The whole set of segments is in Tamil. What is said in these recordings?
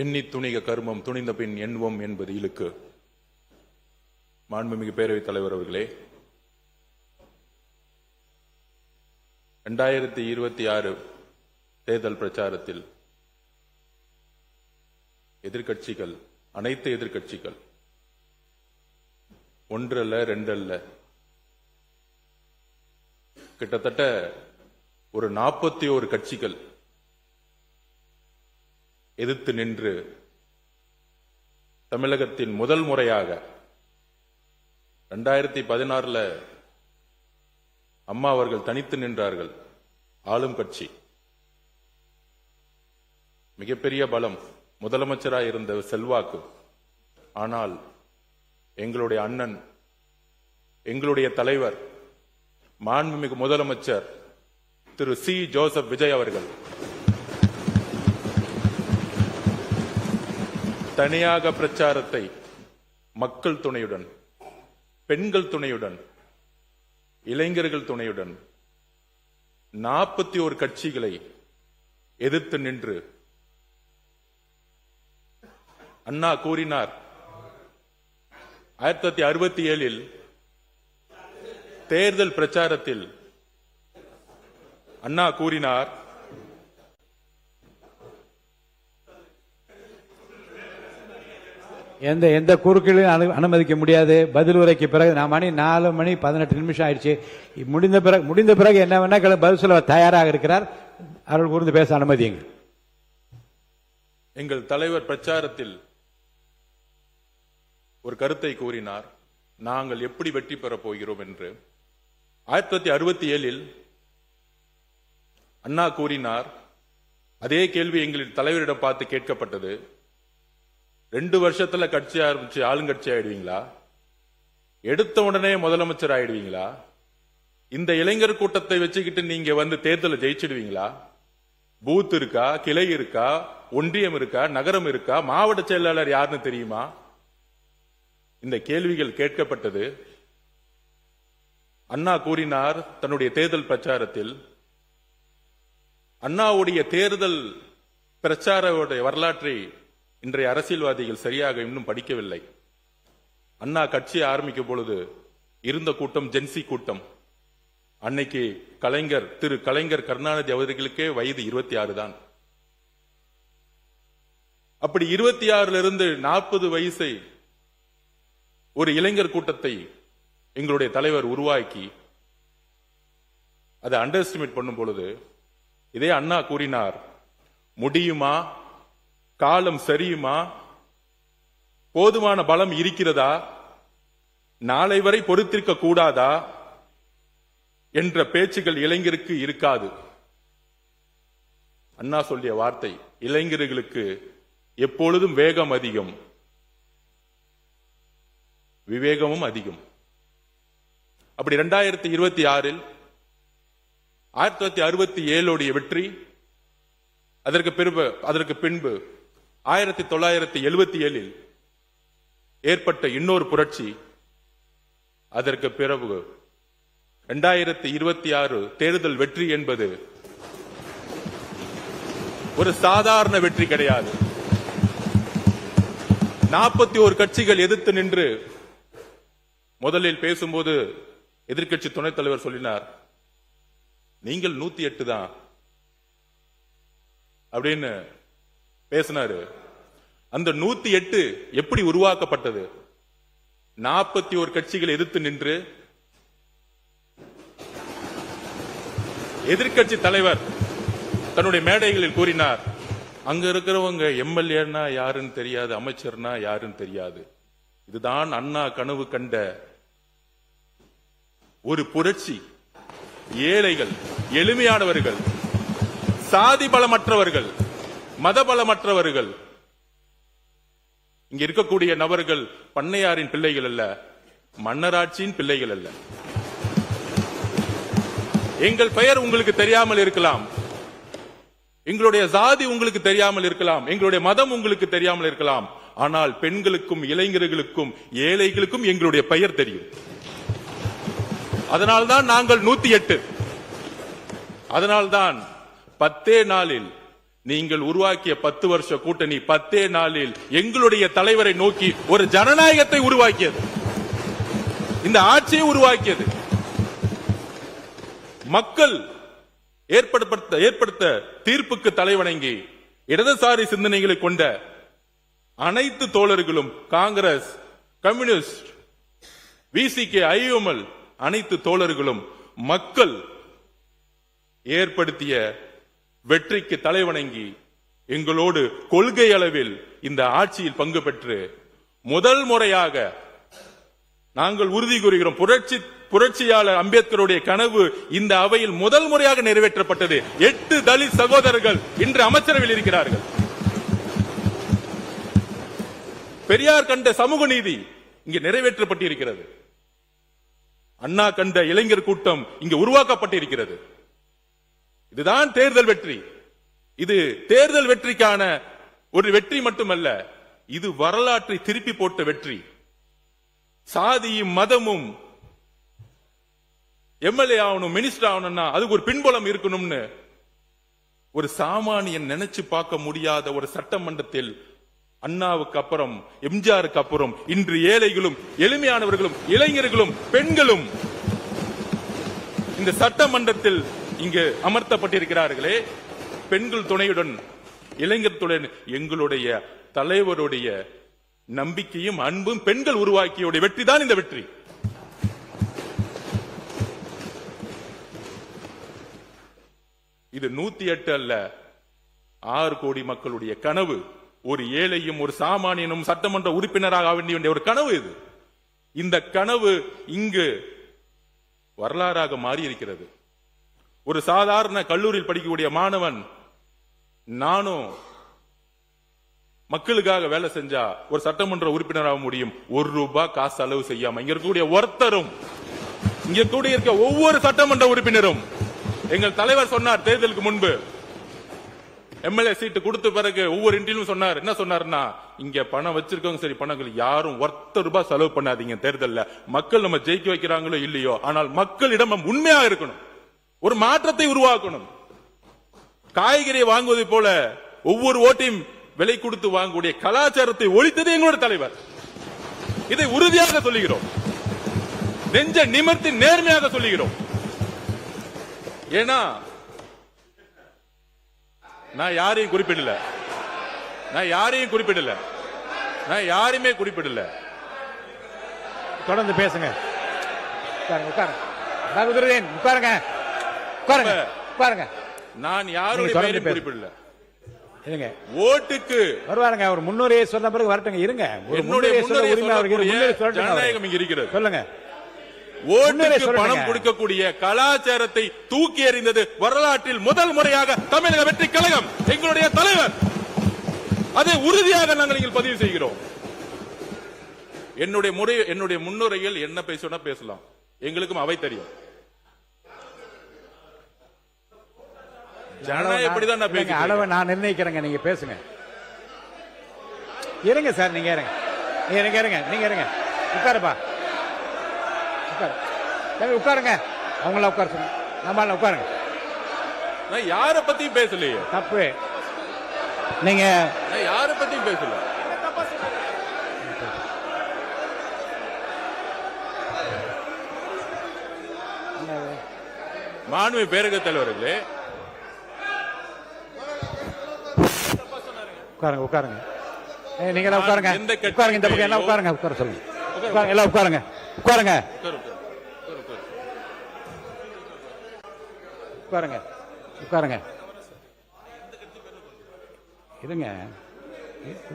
எண்ணி துணிக கர்மம் துணிந்த பின் எண்ணுவோம் என்பது இழுக்கு. மாண்புமிகு பேரவைத் தலைவர் அவர்களே, 2026 தேர்தல் பிரச்சாரத்தில் எதிர்க்கட்சிகள், அனைத்து எதிர்க்கட்சிகள், ஒன்றல்ல ரெண்டல்ல, கிட்டத்தட்ட ஒரு 41 கட்சிகள் எதிர்த்து நின்று தமிழகத்தின் முதல் முறையாக 2016 அம்மா அவர்கள் தனித்து நின்றார்கள். ஆளும் கட்சி மிகப்பெரிய பலம், முதலமைச்சராக இருந்த செல்வாக்கு. ஆனால் எங்களுடைய அண்ணன், எங்களுடைய தலைவர், மாண்புமிகு முதலமைச்சர் திரு சி. ஜோசப் விஜய் அவர்கள் தனியாக பிரச்சாரத்தை மக்கள் துணையுடன், பெண்கள் துணையுடன், இளைஞர்கள் துணையுடன் 41 கட்சிகளை எதிர்த்து நின்று அண்ணா கூறினார், 1967 தேர்தல் பிரச்சாரத்தில் அண்ணா கூறினார், எந்த குறுக்கீடும் அனுமதிக்க முடியாது. பதில் உரைக்கு பிறகு மணி 4:18 ஆயிடுச்சு. முடிந்த பிறகு என்ன வேணா பதில் சொல்ல தயாராக இருக்கிறார். அவர்கள் கூர்ந்து பேச அனுமதியுங்க. எங்கள் தலைவர் பிரச்சாரத்தில் ஒரு கருத்தை கூறினார், நாங்கள் எப்படி வெற்றி பெறப் போகிறோம் என்று. 1967 அண்ணா கூறினார், அதே கேள்வி எங்களின் தலைவரிடம் பார்த்து கேட்கப்பட்டது, 2 வருஷத்துல கட்சி ஆரம்பிச்சு ஆளுங்கட்சி ஆயிடுவீங்களா? எடுத்த உடனே முதலமைச்சர் ஆயிடுவீங்களா? இந்த இளைஞர் கூட்டத்தை வச்சுக்கிட்டு நீங்க வந்து தேர்தலை ஜெயிச்சிடுவீங்களா? பூத் இருக்கா, கிளை இருக்கா, ஒன்றியம் இருக்கா, நகரம் இருக்கா, மாவட்ட செயலாளர் யாருன்னு தெரியுமா? இந்த கேள்விகள் கேட்கப்பட்டது. அண்ணா கூறினார் தன்னுடைய தேர்தல் பிரச்சாரத்தில், அண்ணாவுடைய தேர்தல் பிரச்சார வரலாற்றை இன்றைய அரசியல்வாதிகள் சரியாக இன்னும் படிக்கவில்லை. அண்ணா கட்சியை ஆரம்பிக்கும் பொழுது இருந்த கூட்டம் ஜென்சி கூட்டம். அன்னைக்கு திரு கலைஞர் கருணாநிதி அவர்களுக்கே வயது 26 தான். அப்படி 26 இருந்து 40 வயசை ஒரு இளைஞர் கூட்டத்தை எங்களுடைய தலைவர் உருவாக்கி அதை அண்டர் எஸ்டிமேட் பண்ணும் பொழுது இதே அண்ணா கூறினார், முடியுமா? காலம் சரியுமா? போதுமான பலம் இருக்கிறதா? நாளை வரை பொறுத்திருக்க கூடாதா என்ற பேச்சுகள் இளைஞருக்கு இருக்காது. அண்ணா சொல்லிய வார்த்தை, இளைஞர்களுக்கு எப்பொழுதும் வேகம் அதிகம், விவேகமும் அதிகம். அப்படி 2026 1967 வெற்றி, அதற்கு பின்பு 1977 ஏற்பட்ட இன்னொரு புரட்சி, அதற்கு பிறகு 2026 தேர்தல் வெற்றி என்பது ஒரு சாதாரண வெற்றி கிடையாது. 41 கட்சிகள் எதிர்த்து நின்று முதலில் பேசும்போது எதிர்க்கட்சி துணைத் தலைவர் சொல்லினார், நீங்கள் 108 தான் அப்படின்னு பேசினாரு. அந்த 108 எப்படி உருவாக்கப்பட்டது? 41 கட்சிகள் எதிர்த்து நின்று எதிர்க்கட்சி தலைவர் தன்னுடைய மேடைகளில் கூறினார், அங்க இருக்கிறவங்க எம்எல்ஏன்னா யாருன்னு தெரியாது, அமைச்சர்னா யாருன்னு தெரியாது. இதுதான் அண்ணா கனவு கண்ட ஒரு புரட்சி. ஏழைகள், எளிமையானவர்கள், சாதி பலமற்றவர்கள், மத பலமற்றவர்கள், இங்க இருக்கக்கூடிய நபர்கள் பண்ணையாரின் பிள்ளைகள் அல்ல, மன்னராட்சியின் பிள்ளைகள் அல்ல. எங்கள் பெயர் உங்களுக்கு தெரியாமல் இருக்கலாம், எங்களுடைய சாதி உங்களுக்கு தெரியாமல் இருக்கலாம், எங்களுடைய மதம் உங்களுக்கு தெரியாமல் இருக்கலாம். ஆனால் பெண்களுக்கும், இளைஞர்களுக்கும், ஏழைகளுக்கும் எங்களுடைய பெயர் தெரியும். அதனால்தான் நாங்கள் 108. அதனால்தான் 10 நாளில் நீங்கள் உருவாக்கிய 10 வருஷ கூட்டணி 10 நாளில் எங்களுடைய தலைவரை நோக்கி ஒரு ஜனநாயகத்தை உருவாக்கியது. இந்த ஆட்சியை உருவாக்கியது. மக்கள் ஏற்படுத்த தீர்ப்புக்கு தலைவணங்கி இடதுசாரி சிந்தனைகளை கொண்ட அனைத்து தோழர்களும், காங்கிரஸ், கம்யூனிஸ்ட், விசிகே, ஐஎம்எல் அனைத்து தோழர்களும் மக்கள் ஏற்படுத்திய வெற்றிக்கு தலைவணங்கி எங்களோடு கொள்கை அளவில் இந்த ஆட்சியில் பங்கு பெற்று முதல் முறையாக நாங்கள் உறுதி கூறுகிறோம், புரட்சியாளர் அம்பேத்கருடைய கனவு இந்த அவையில் முதல் முறையாக நிறைவேற்றப்பட்டது. 8 தலித் சகோதரர்கள் இன்று அமைச்சரவையில் இருக்கிறார்கள். பெரியார் கண்ட சமூக நீதி இங்கு நிறைவேற்றப்பட்டிருக்கிறது. அண்ணா கண்ட இளைஞர் கூட்டம் இங்கு உருவாக்கப்பட்டிருக்கிறது. இதுதான் தேர்தல் வெற்றி. இது தேர்தல் வெற்றிக்கான ஒரு வெற்றி மட்டுமல்ல, இது வரலாற்றை திருப்பி போட்ட வெற்றி. சாதியும் மதமும் எம்எல்ஏ ஆகணும், மினிஸ்டர் ஆகணும்னா அதுக்கு ஒரு பின்புலம் இருக்கணும்னு ஒரு சாமானியன் நினைச்சு பார்க்க முடியாத ஒரு சட்டமன்றத்தில் அண்ணாவுக்கு அப்புறம், எம்ஜிஆருக்கு அப்புறம் இன்று ஏழைகளும், எளிமையானவர்களும், இளைஞர்களும், பெண்களும் இந்த சட்டமன்றத்தில் இங்கு அமர்த்தப்பட்டிருக்கிறார்களே, பெண்கள் துணையுடன், இளைஞர் துணையுடன் எங்களுடைய தலைவருடைய நம்பிக்கையும் அன்பும் பெண்கள் உருவாக்கிய வெற்றி தான் இந்த வெற்றி. இது 108 அல்ல, 6 கோடி மக்களுடைய கனவு. ஒரு ஏழையும் ஒரு சாமானியனும் சட்டமன்ற உறுப்பினராக வேண்டிய ஒரு கனவு இது. இந்த கனவு இங்கு வரலாறாக மாறி இருக்கிறது. ஒரு சாதாரண கல்லூரியில் படிக்கக்கூடிய மாணவன், நானும் மக்களுக்காக வேலை செஞ்சா ஒரு சட்டமன்ற உறுப்பினராக முடியும். 1 ரூபாய் காசு செலவு செய்யாம இங்க இருக்கக்கூடிய ஒருத்தரும், இங்க கூட இருக்க ஒவ்வொரு சட்டமன்ற உறுப்பினரும், எங்கள் தலைவர் சொன்னார் தேர்தலுக்கு முன்பு எம்எல்ஏ சீட்டு கொடுத்த பிறகு ஒவ்வொரு இன்றிலும் சொன்னார். என்ன சொன்னார்னா, இங்க பணம் வச்சிருக்கவங்க சரி, பணங்கள் யாரும் 1 ரூபாய் செலவு பண்ணாதீங்க தேர்தல்ல. மக்கள் நம்ம ஜெயிக்க வைக்கிறாங்களோ இல்லையோ, ஆனால் மக்களிடம் நம்ம உண்மையா இருக்கணும், ஒரு மாற்றத்தை உருவாக்கணும். காய்கறியை வாங்குவதை போல ஒவ்வொரு ஓட்டையும் விலை கொடுத்து வாங்கக்கூடிய கலாச்சாரத்தை ஒழித்தது எங்களோட தலைவர். இதை உறுதியாக சொல்லுகிறோம், நெஞ்ச நிமிர்த்தி நேர்மையாக சொல்லுகிறோம். ஏன்னா நான் யாரையும் குறிப்பிடல, நான் யாரையுமே குறிப்பிடல. தொடர்ந்து பேசுங்க. உட்காருங்க. நான் யாருடைய பெயரையும் குறிப்பிடல. ஓட்டுக்கு வருவாருங்க. ஒரு முன்னுரையை சொன்ன பிறகு வரட்டுங்க. இருங்க, ஜனநாயகம் இங்க இருக்கிறது. சொல்லுங்க. ஓட்டுக்கு பணம் கொடுக்கக்கூடிய கலாச்சாரத்தை தூக்கி எறிந்தது வரலாற்றில் முதல் முறையாக தமிழக வெற்றி கழகம், எங்களுடைய தலைவர். அதை உறுதியாக நாங்கள் இங்கே பதிவு செய்கிறோம். என்னுடைய முன்னுரையில் என்ன பேசணும் பேசலாம், எங்களுக்கும் அவை தெரியும். ஜனநாயகம் எப்படிதான் நான் பேசுறேன், அளவை நான் நிர்ணயிக்கிறேங்க. நீங்க பேசுங்க. இருங்க சார், நீங்க இருங்க. உட்காருப்பா, உட்காருங்க. அவங்கள உட்கார சொல்லுங்க, நம்மள உட்காருங்க. நான் யார பத்தியும் பேசலையே. தப்பு. நீங்க யார பத்தியும் பேசல. மாண்பு பேரக தலைவர்களே, உட்காருங்க. நீங்க எல்லாம் உட்காருங்க. இந்த பக்கம் எல்லாம் உட்காருங்க. உட்கார சொல்லுங்க. எல்லாம் உட்காருங்க. உட்காருங்க. இருங்க,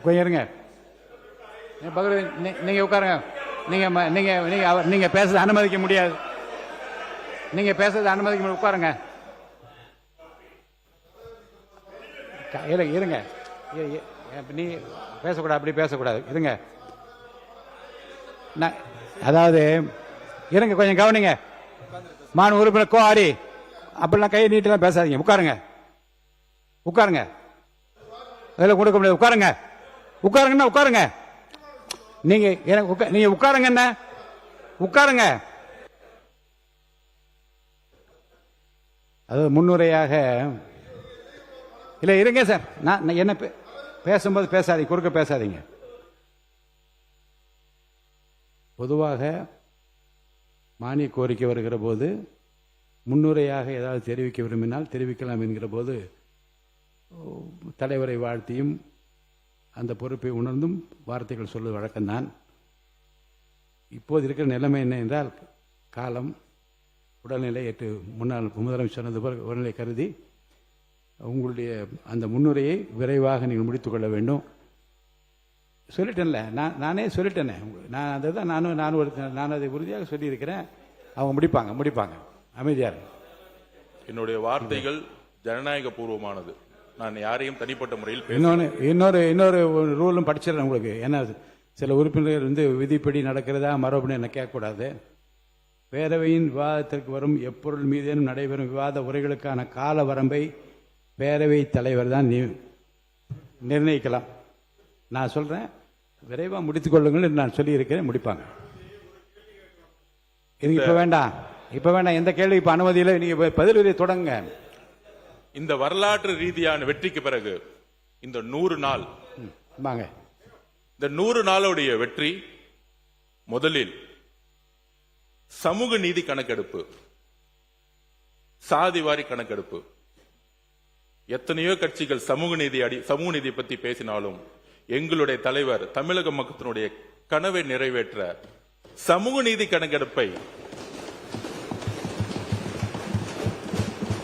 கொஞ்சம் இருங்க. நீங்க உட்காருங்க. நீங்க பேசுறது அனுமதிக்க முடியாது. உட்காருங்க. இருங்க. நீ பேசக்கூடாது, அப்படி பேசக்கூடாது. இருங்க. அதாவது இருங்க, கொஞ்சம் கவனிங்க. மாநில உறுப்பினர் கோஆரி அப்படிலாம் கையை நீட்டெல்லாம் பேசாதீங்க. உட்காருங்க. அதெல்லாம் கொடுக்க முடியாது. உட்காருங்கன்னா உட்காருங்க. நீங்க உட்காருங்க. என்ன உட்காருங்க. அது முன்னுரையாக இல்ல இருங்க சார், நான் என்ன பேசும்போது பேசாதீங்க, குறுக்க பேசாதீங்க. பொதுவாக மானிய கோரிக்கை வருகிற போது முன்னுரையாக ஏதாவது தெரிவிக்க விரும்பினால் தெரிவிக்கலாம் என்கிற போது தலைவரை வாழ்த்தியும் அந்த பொறுப்பை உணர்ந்தும் வார்த்தைகள் சொல்வது வழக்கம்தான். இப்போது இருக்கிற நிலைமை என்ன என்றால், காலம், உடல்நிலை, முன்னாள் முதலமைச்சர் சொன்னது போல் உடல்நிலை கருதி உங்களுடைய அந்த முன்னுரையை விரைவாக நீங்கள் முடித்துக்கொள்ள வேண்டும். சொல்லிட்டேன்ல, நானே சொல்லிட்டேனே, நான் அதை தான் நான் அதை உறுதியாக சொல்லியிருக்கிறேன். அவங்க முடிப்பாங்க. அமைதியார். என்னுடைய வார்த்தைகள் ஜனநாயக பூர்வமானது. நான் யாரையும் தனிப்பட்ட முறையில் இன்னொரு ரூலும் படிச்சிடறேன் உங்களுக்கு. என்ன, சில உறுப்பினர்கள் விதிப்படி நடக்கிறதா மரபணு என்ன கேட்கக்கூடாது. பேரவையின் விவாதத்திற்கு வரும் எப்பொருள் மீதேனும் நடைபெறும் விவாத உரைகளுக்கான கால வரம்பை பேரவை தலைவர் தான் நிர்ணயிக்கலாம். நான் சொல்றேன், விரைவாக முடித்துக் கொள்ளுங்கள் என்று நான் சொல்லி இருக்கிறேன். முடிப்பாங்க. இது இப்ப வேண்டாம், எந்த கேள்வி இப்ப அனுமதியில் நீங்க பதில் தொடங்க. இந்த வரலாற்று ரீதியான வெற்றிக்கு பிறகு இந்த 100 நாள், இந்த 100 நாளுடைய வெற்றி, முதலில் சமூக நீதி கணக்கெடுப்பு, சாதிவாரி கணக்கெடுப்பு. எத்தனையோ கட்சிகள் சமூக நீதி பத்தி பேசினாலும் எங்களுடைய தலைவர் தமிழக மக்களுடைய கனவை நிறைவேற்ற சமூக நீதி கணக்கெடுப்பை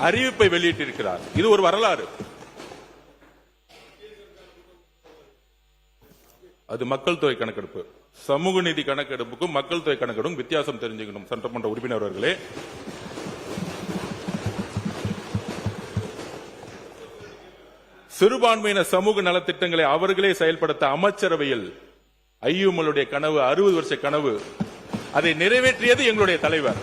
அறிவிப்பை வெளியிட்டிருக்கிறார். இது ஒரு வரலாறு. அது மக்கள் தொகை கணக்கெடுப்பு. சமூக நீதி கணக்கெடுப்புக்கும் மக்கள் தொகை கணக்கெடுப்பும் வித்தியாசம் தெரிஞ்சுக்கணும் சட்டமன்ற உறுப்பினர்களே. சிறுபான்மையின சமூக நலத்திட்டங்களை அவர்களே செயல்படுத்த அமைச்சரவையில் ஐயுமலுடைய கனவு, 60 வருஷ கனவு, அதை நிறைவேற்றியது எங்களுடைய தலைவர்.